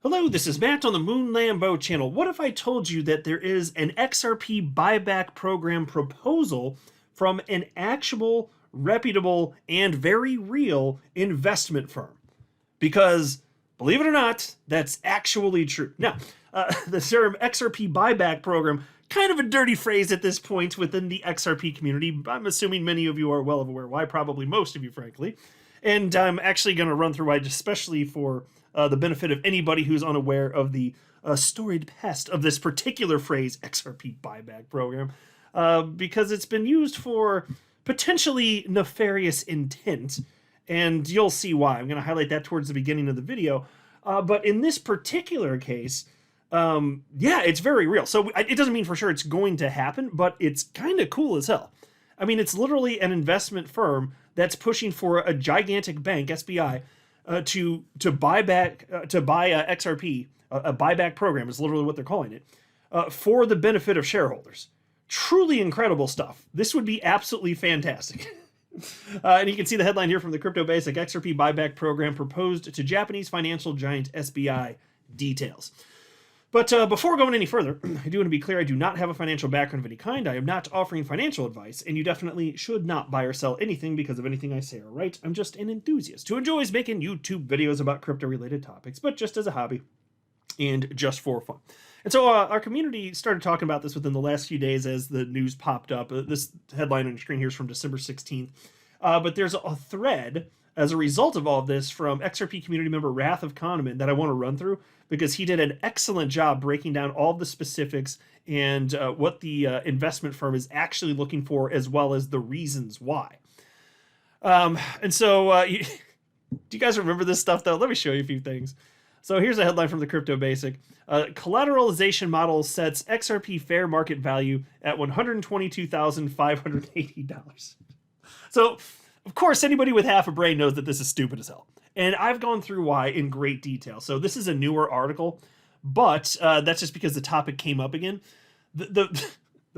Hello, this is Matt on the Moon Lambo channel. What if I told you that there is an XRP buyback program proposal from an actual, reputable, and very real investment firm? Because, believe it or not, that's actually true. Now, the term XRP buyback program, kind of a dirty phrase at this point within the XRP community. I'm assuming many of you are well aware why, probably most of you, frankly. And I'm actually going to run through why, especially for the benefit of anybody who's unaware of the storied past of this particular phrase, XRP buyback program, because it's been used for potentially nefarious intent, and you'll see why. I'm going to highlight that towards the beginning of the video. But in this particular case, yeah, it's very real. So it doesn't mean for sure it's going to happen, but it's kind of cool as hell. I mean, it's literally an investment firm that's pushing for a gigantic bank, SBI, to buy XRP. A buyback program is literally what they're calling it, for the benefit of shareholders. Truly incredible stuff. This would be absolutely fantastic. And you can see the headline here from the Crypto Basic: XRP buyback program proposed to Japanese financial giant SBI. Details. But before going any further, I do want to be clear, I do not have a financial background of any kind. I am not offering financial advice, and you definitely should not buy or sell anything because of anything I say or write. I'm just an enthusiast who enjoys making YouTube videos about crypto-related topics, but just as a hobby and just for fun. And so our community started talking about this within the last few days as the news popped up. This headline on your screen here is from December 16th. But there's a thread as a result of all of this from XRP community member Wrath of Kahneman that I want to run through, because he did an excellent job breaking down all the specifics and what the investment firm is actually looking for, as well as the reasons why. And so, do you guys remember this stuff, though? Let me show you a few things. So here's a headline from the Crypto Basic. Collateralization model sets XRP fair market value at $122,580. So, of course, anybody with half a brain knows that this is stupid as hell. And I've gone through why in great detail. So this is a newer article, but that's just because the topic came up again. The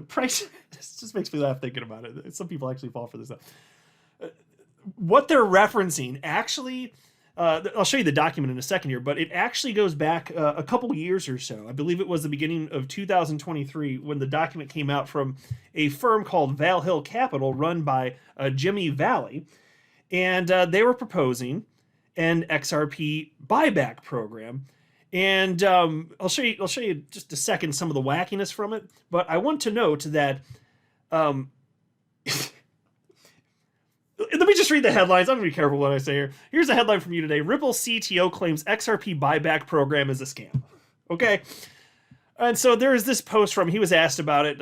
price, this just makes me laugh thinking about it. Some people actually fall for this stuff. What they're referencing actually, I'll show you the document in a second here, but it actually goes back a couple years or so. I believe it was the beginning of 2023 when the document came out from a firm called Val Hill Capital, run by Jimmy Valley. And they were proposing an XRP buyback program. And I'll show you just a second some of the wackiness from it. But I want to note that let me just read the headlines. I'm going to be careful what I say here. Here's a headline from you today. Ripple CTO claims XRP buyback program is a scam. Okay. And so there is this post he was asked about it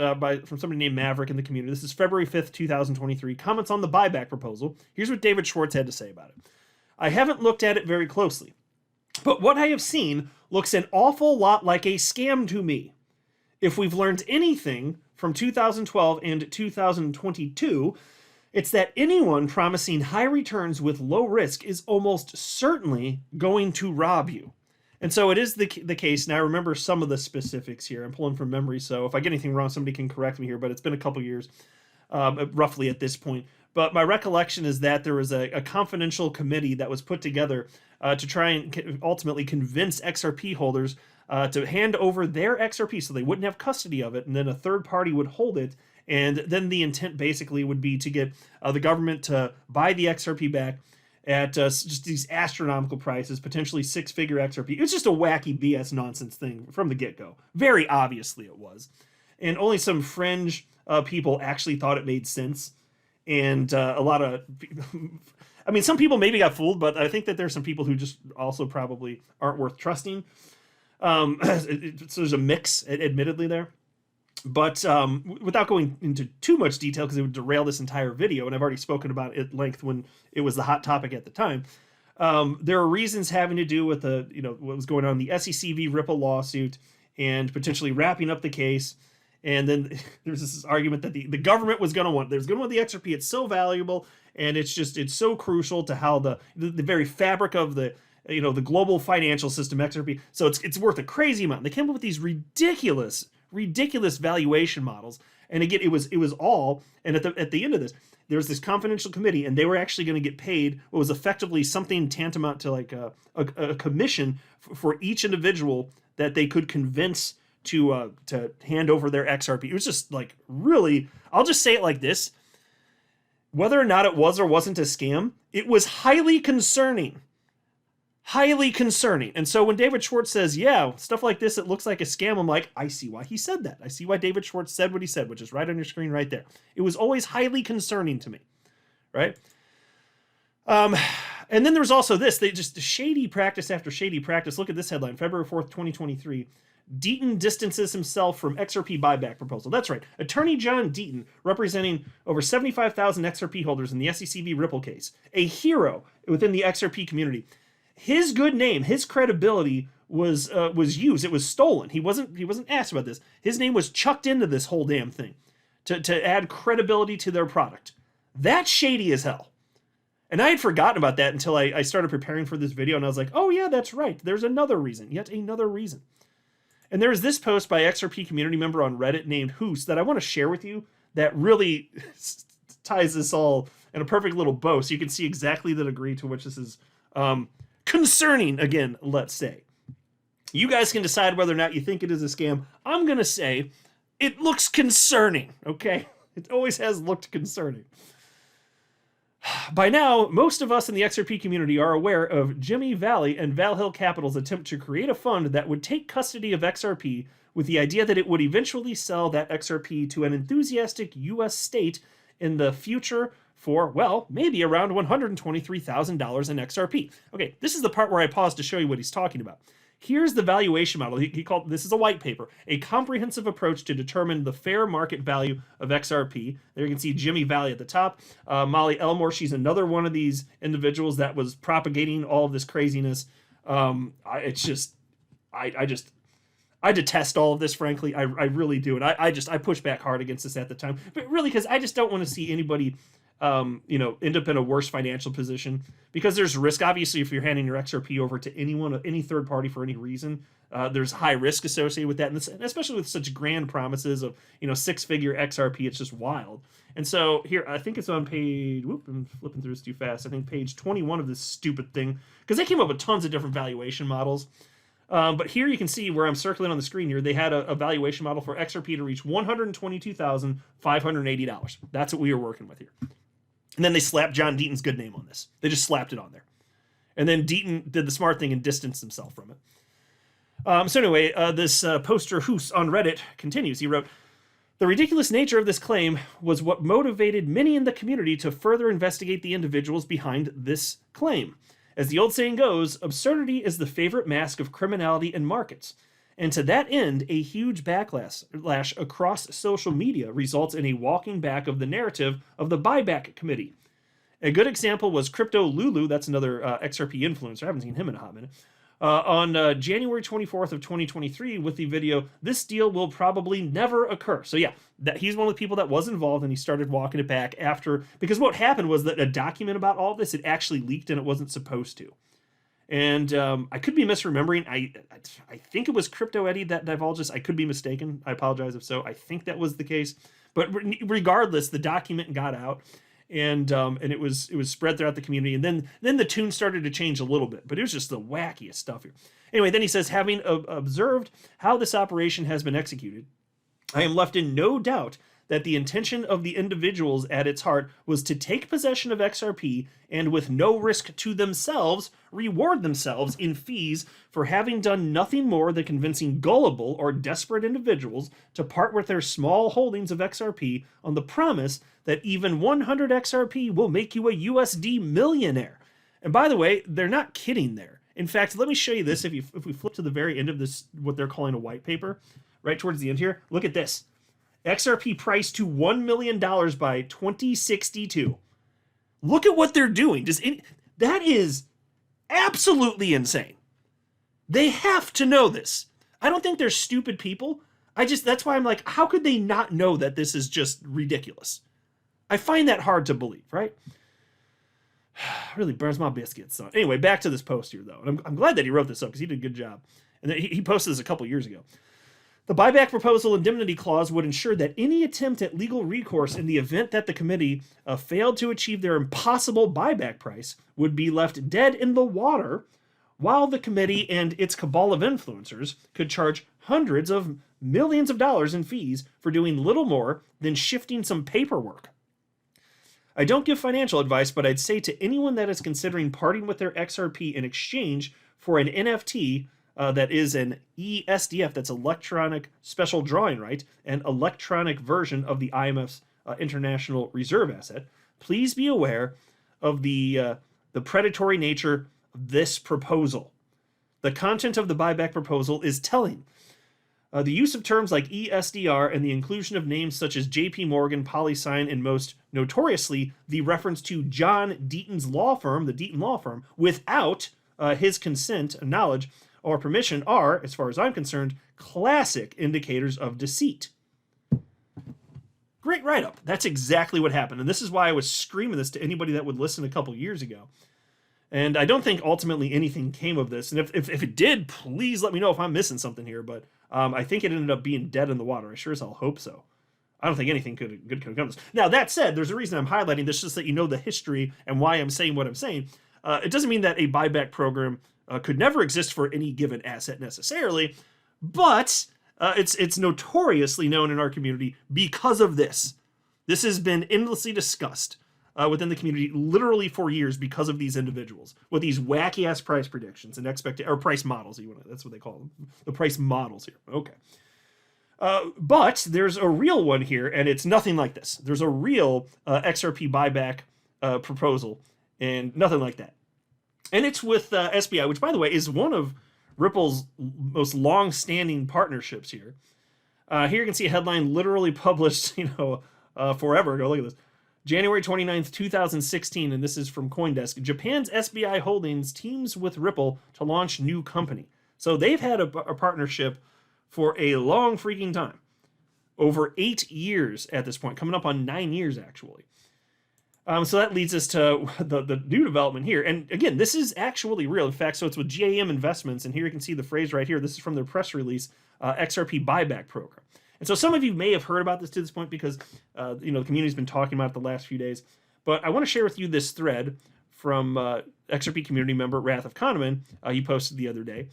from somebody named Maverick in the community. This is February 5th, 2023. Comments on the buyback proposal. Here's what David Schwartz had to say about it. I haven't looked at it very closely, but what I have seen looks an awful lot like a scam to me. If we've learned anything from 2012 and 2022, it's that anyone promising high returns with low risk is almost certainly going to rob you. And so it is the case. Now, I remember some of the specifics here. I'm pulling from memory, so if I get anything wrong, somebody can correct me here, but it's been a couple years, roughly at this point. But my recollection is that there was a confidential committee that was put together to try and ultimately convince XRP holders to hand over their XRP so they wouldn't have custody of it, and then a third party would hold it. And then the intent basically would be to get the government to buy the XRP back at just these astronomical prices, potentially six-figure XRP. It was just a wacky BS nonsense thing from the get-go. Very obviously it was. And only some fringe people actually thought it made sense. And a lot of, I mean, some people maybe got fooled, but I think that there's some people who just also probably aren't worth trusting. So there's a mix, admittedly, there. But without going into too much detail, because it would derail this entire video, and I've already spoken about it at length when it was the hot topic at the time, there are reasons having to do with what was going on in the SEC v. Ripple lawsuit and potentially wrapping up the case. And then there's this argument that the government was going to want the XRP. It's so valuable, and it's so crucial to how the very fabric of the global financial system, XRP. So it's worth a crazy amount. They came up with these ridiculous valuation models. And again, it was all, and at the end of this, there was this confidential committee, and they were actually going to get paid what was effectively something tantamount to like a commission for each individual that they could convince to hand over their XRP. It was just like really, I'll just say it like this. Whether or not it was or wasn't a scam, it was highly concerning. Highly concerning. And so when David Schwartz says, yeah, stuff like this, it looks like a scam, I'm like, I see why he said that. I see why David Schwartz said what he said, which is right on your screen right there. It was always highly concerning to me, right? And then there was also this, they just shady practice after shady practice. Look at this headline, February 4th, 2023. Deaton distances himself from Xrp buyback proposal. That's right. Attorney John Deaton, representing over 75,000 Xrp holders in the SECV Ripple case, a hero within the Xrp community. His good name, his credibility was used. It was stolen. He wasn't asked about this. His name was chucked into this whole damn thing to add credibility to their product. That's shady as hell. And I had forgotten about that until I started preparing for this video, and I was like, oh yeah, that's right. There's another reason, yet another reason. And there is this post by Xrp community member on Reddit named Hoos that I want to share with you that really ties this all in a perfect little bow, so you can see exactly the degree to which this is concerning, again, let's say. You guys can decide whether or not you think it is a scam. I'm going to say it looks concerning, okay? It always has looked concerning. By now, most of us in the Xrp community are aware of Jimmy Valley and Valhill Capital's attempt to create a fund that would take custody of Xrp with the idea that it would eventually sell that Xrp to an enthusiastic U.S. state in the future for, well, maybe around $123,000 in XRP. Okay, this is the part where I pause to show you what he's talking about. Here's the valuation model. He called, this is a white paper, a comprehensive approach to determine the fair market value of XRP. There you can see Jimmy Valley at the top. Molly Elmore, she's another one of these individuals that was propagating all of this craziness. I detest all of this, frankly. I really do. And I push back hard against this at the time. But really, because I just don't want to see anybody end up in a worse financial position, because there's risk. Obviously, if you're handing your XRP over to anyone, any third party for any reason, there's high risk associated with that, and especially with such grand promises of six-figure XRP. It's just wild. And so here, I think it's on page. I'm flipping through this too fast. I think page 21 of this stupid thing, because they came up with tons of different valuation models. But here you can see where I'm circling on the screen here, they had a valuation model for XRP to reach $122,580. That's what we were working with here. And then they slapped John Deaton's good name on this. They just slapped it on there. And then Deaton did the smart thing and distanced himself from it. So anyway, this poster Hoos on Reddit continues. He wrote, the ridiculous nature of this claim was what motivated many in the community to further investigate the individuals behind this claim. As the old saying goes, absurdity is the favorite mask of criminality in markets. And to that end, a huge backlash across social media results in a walking back of the narrative of the buyback committee. A good example was Crypto Lulu, that's another XRP influencer, I haven't seen him in a hot minute, on January 24th of 2023 with the video, "This deal will probably never occur." So yeah, he's one of the people that was involved, and he started walking it back after, because what happened was that a document about all this, it actually leaked and it wasn't supposed to. And I could be misremembering. I think it was Crypto Eddie that divulged this. I could be mistaken. I apologize if so. I think that was the case. But regardless, the document got out, and it was spread throughout the community. And then the tune started to change a little bit. But it was just the wackiest stuff here. Anyway, then he says, having observed how this operation has been executed, I am left in no doubt that the intention of the individuals at its heart was to take possession of XRP and, with no risk to themselves, reward themselves in fees for having done nothing more than convincing gullible or desperate individuals to part with their small holdings of XRP on the promise that even 100 XRP will make you a USD millionaire. And by the way, they're not kidding there. In fact, let me show you this. If we flip to the very end of this, what they're calling a white paper, right towards the end here, look at this. XRP priced to $1 million by 2062. Look at what they're doing. That is absolutely insane. They have to know this. I don't think they're stupid people. That's why I'm like, how could they not know that this is just ridiculous? I find that hard to believe, right? Really burns my biscuits. So anyway, back to this post here, though. And I'm glad that he wrote this up, because he did a good job. And he posted this a couple years ago. The buyback proposal indemnity clause would ensure that any attempt at legal recourse in the event that the committee failed to achieve their impossible buyback price would be left dead in the water, while the committee and its cabal of influencers could charge hundreds of millions of dollars in fees for doing little more than shifting some paperwork. I don't give financial advice, but I'd say to anyone that is considering parting with their XRP in exchange for an NFT that is an ESDF, that's electronic special drawing right, an electronic version of the IMF's international reserve asset, please be aware of the predatory nature of this proposal. The content of the buyback proposal is telling. The use of terms like ESDR and the inclusion of names such as JP Morgan, PolySign, and most notoriously the reference to John Deaton's law firm, the Deaton Law Firm, without his consent, knowledge, or permission are, as far as I'm concerned, classic indicators of deceit. Great write-up. That's exactly what happened. And this is why I was screaming this to anybody that would listen a couple years ago. And I don't think ultimately anything came of this. And if it did, please let me know if I'm missing something here. But I think it ended up being dead in the water. I sure as hell hope so. I don't think anything good could come of this. Now, that said, there's a reason I'm highlighting this, just so that you know the history and why I'm saying what I'm saying. It doesn't mean that a buyback program could never exist for any given asset necessarily, but it's notoriously known in our community because of this. This has been endlessly discussed within the community literally for years because of these individuals with these wacky ass price predictions and or price models. That's what they call them, the price models here. Okay. But there's a real one here, and it's nothing like this. There's a real XRP buyback proposal, and nothing like that. And it's with SBI, which, by the way, is one of Ripple's most long-standing partnerships here. Here you can see a headline literally published, forever ago. Look at this. January 29th, 2016, and this is from CoinDesk. Japan's SBI Holdings teams with Ripple to launch new company. So they've had a partnership for a long freaking time. Over 8 years at this point, coming up on 9 years, actually. So that leads us to the new development here. And again, this is actually real. In fact, so it's with GAM Investments. And here you can see the phrase right here. This is from their press release, Xrp Buyback Program. And so some of you may have heard about this to this point because, the community's been talking about it the last few days. But I want to share with you this thread from XRP community member Wrath of Kahneman. He posted the other day.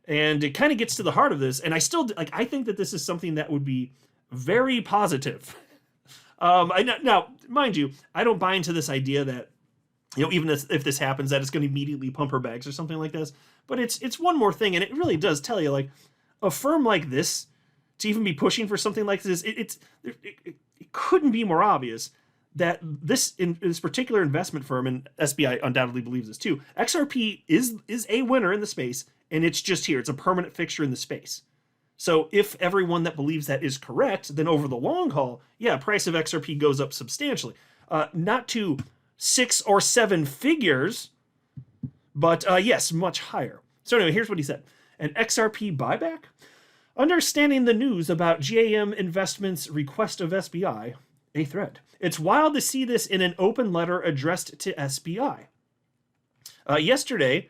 And it kind of gets to the heart of this. And I think that this is something that would be very positive. Now, mind you, I don't buy into this idea that, even if this happens, that it's going to immediately pump her bags or something like this. But it's one more thing, and it really does tell you, like, a firm like this, to even be pushing for something like this, it couldn't be more obvious that this particular investment firm, and SBI undoubtedly believes this too, XRP is a winner in the space, and it's just here. It's a permanent fixture in the space. So if everyone that believes that is correct, then over the long haul, price of XRP goes up substantially. Not to 6 or 7 figures, but yes, much higher. So anyway, here's what he said. An XRP buyback? Understanding the news about GAM Investments' request of SBI, a thread. It's wild to see this in an open letter addressed to SBI. Yesterday,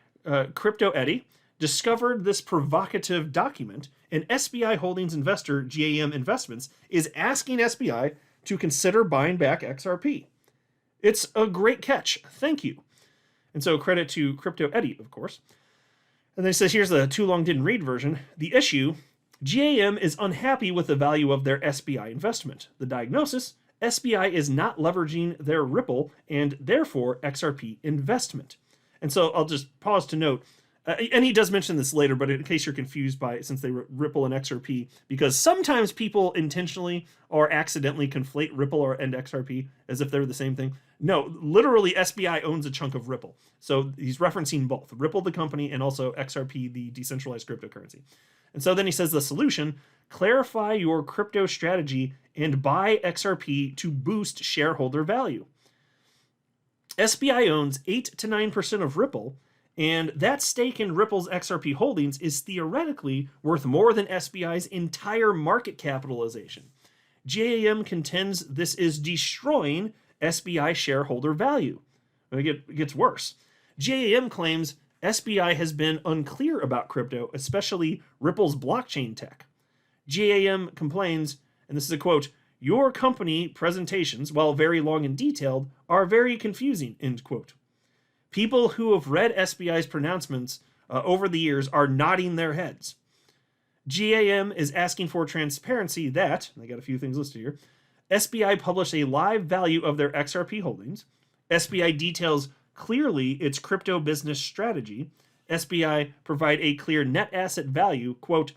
Crypto Eddie discovered this provocative document, and SBI Holdings investor GAM Investments is asking SBI to consider buying back XRP. It's a great catch. Thank you. And so credit to Crypto Eddie, of course. And then it says, here's the too long didn't read version. The issue, GAM is unhappy with the value of their SBI investment. The diagnosis, SBI is not leveraging their Ripple and therefore XRP investment. And so I'll just pause to note, and he does mention this later, but in case you're confused by it, since they Ripple and XRP, because sometimes people intentionally or accidentally conflate Ripple and XRP as if they're the same thing. No, literally SBI owns a chunk of Ripple. So he's referencing both Ripple, the company, and also XRP, the decentralized cryptocurrency. And so then he says the solution, clarify your crypto strategy and buy XRP to boost shareholder value. SBI owns 8 to 9% of Ripple, and that stake in Ripple's XRP holdings is theoretically worth more than SBI's entire market capitalization. GAM contends this is destroying SBI shareholder value. It gets worse. GAM claims SBI has been unclear about crypto, especially Ripple's blockchain tech. GAM complains, and this is a quote, "Your company presentations, while very long and detailed, are very confusing," end quote. People who have read SBI's pronouncements over the years are nodding their heads. GAM is asking for transparency that, and I got a few things listed here, SBI published a live value of their XRP holdings. SBI details clearly its crypto business strategy. SBI provide a clear net asset value. Quote,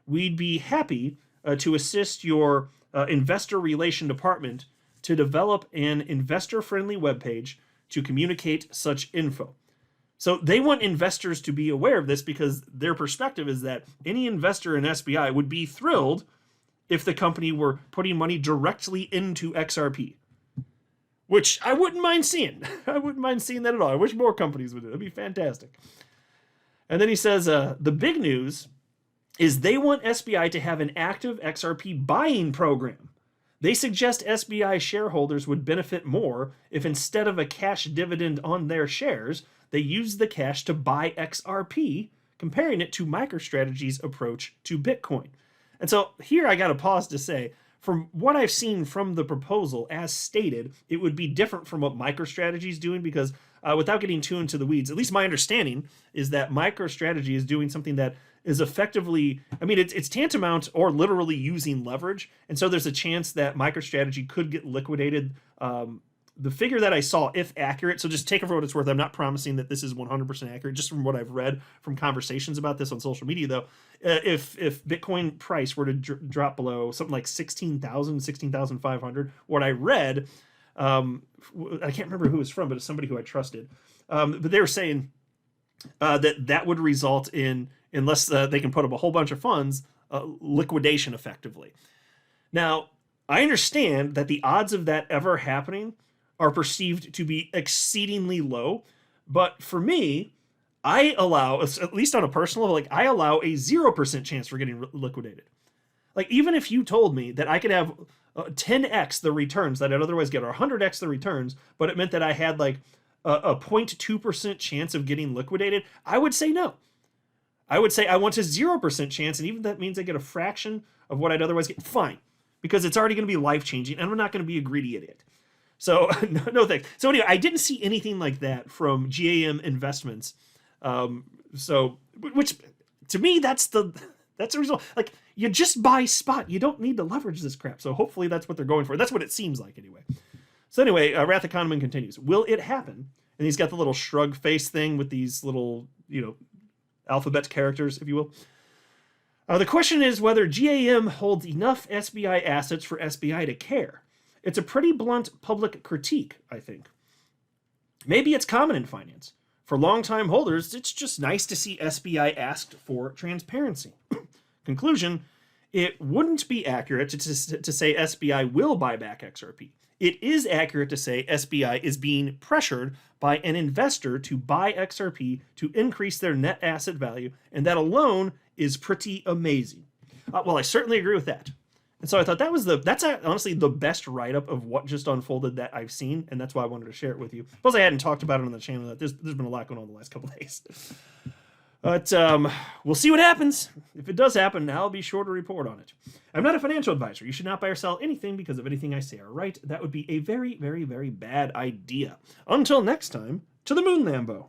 "We'd be happy to assist your investor relation department to develop an investor-friendly webpage to communicate such info." So they want investors to be aware of this because their perspective is that any investor in SBI would be thrilled if the company were putting money directly into XRP, which I wouldn't mind seeing. I wouldn't mind seeing that at all. I wish more companies would do it. That'd be fantastic. And then he says, the big news is they want SBI to have an active XRP buying program. They suggest SBI shareholders would benefit more if instead of a cash dividend on their shares, they use the cash to buy XRP, comparing it to MicroStrategy's approach to Bitcoin. And so here I got to pause to say, from what I've seen from the proposal as stated, it would be different from what MicroStrategy is doing because without getting too into the weeds, at least my understanding is that MicroStrategy is doing something that is effectively, I mean, it's tantamount or literally using leverage. And so there's a chance that MicroStrategy could get liquidated. The figure that I saw, if accurate, so just take it for what it's worth. I'm not promising that this is 100% accurate, just from what I've read from conversations about this on social media, though. If Bitcoin price were to drop below something like 16,000, 16,500, what I read, I can't remember who it was from, but it's somebody who I trusted. But they were saying that would result in, unless they can put up a whole bunch of funds, liquidation effectively. Now, I understand that the odds of that ever happening are perceived to be exceedingly low, but for me, I allow, at least on a personal level, like I allow a 0% chance for getting liquidated. Like even if you told me that I could have 10x the returns that I'd otherwise get, or 100x the returns, but it meant that I had like a 0.2% chance of getting liquidated, I would say no. I would say I want a 0% chance, and even if that means I get a fraction of what I'd otherwise get, fine, because it's already going to be life-changing, and I'm not going to be a greedy idiot. So no thanks. So anyway, I didn't see anything like that from GAM Investments. So which to me that's the result. Like you just buy spot. You don't need to leverage this crap. So hopefully that's what they're going for. That's what it seems like anyway. So anyway, Wrath Economan continues. Will it happen? And he's got the little shrug face thing with these little, alphabet characters, if you will. The question is whether GAM holds enough SBI assets for SBI to care. It's a pretty blunt public critique, I think. Maybe it's common in finance. For longtime holders, it's just nice to see SBI asked for transparency. Conclusion, it wouldn't be accurate to say SBI will buy back XRP. It is accurate to say SBI is being pressured by an investor to buy XRP to increase their net asset value, and that alone is pretty amazing. Well, I certainly agree with that. And so I thought that's honestly the best write-up of what just unfolded that I've seen, and that's why I wanted to share it with you. Plus, I hadn't talked about it on the channel. That there's been a lot going on the last couple of days. But we'll see what happens. If it does happen, I'll be sure to report on it. I'm not a financial advisor. You should not buy or sell anything because of anything I say or write. That would be a very, very, very bad idea. Until next time, to the moon, Lambo.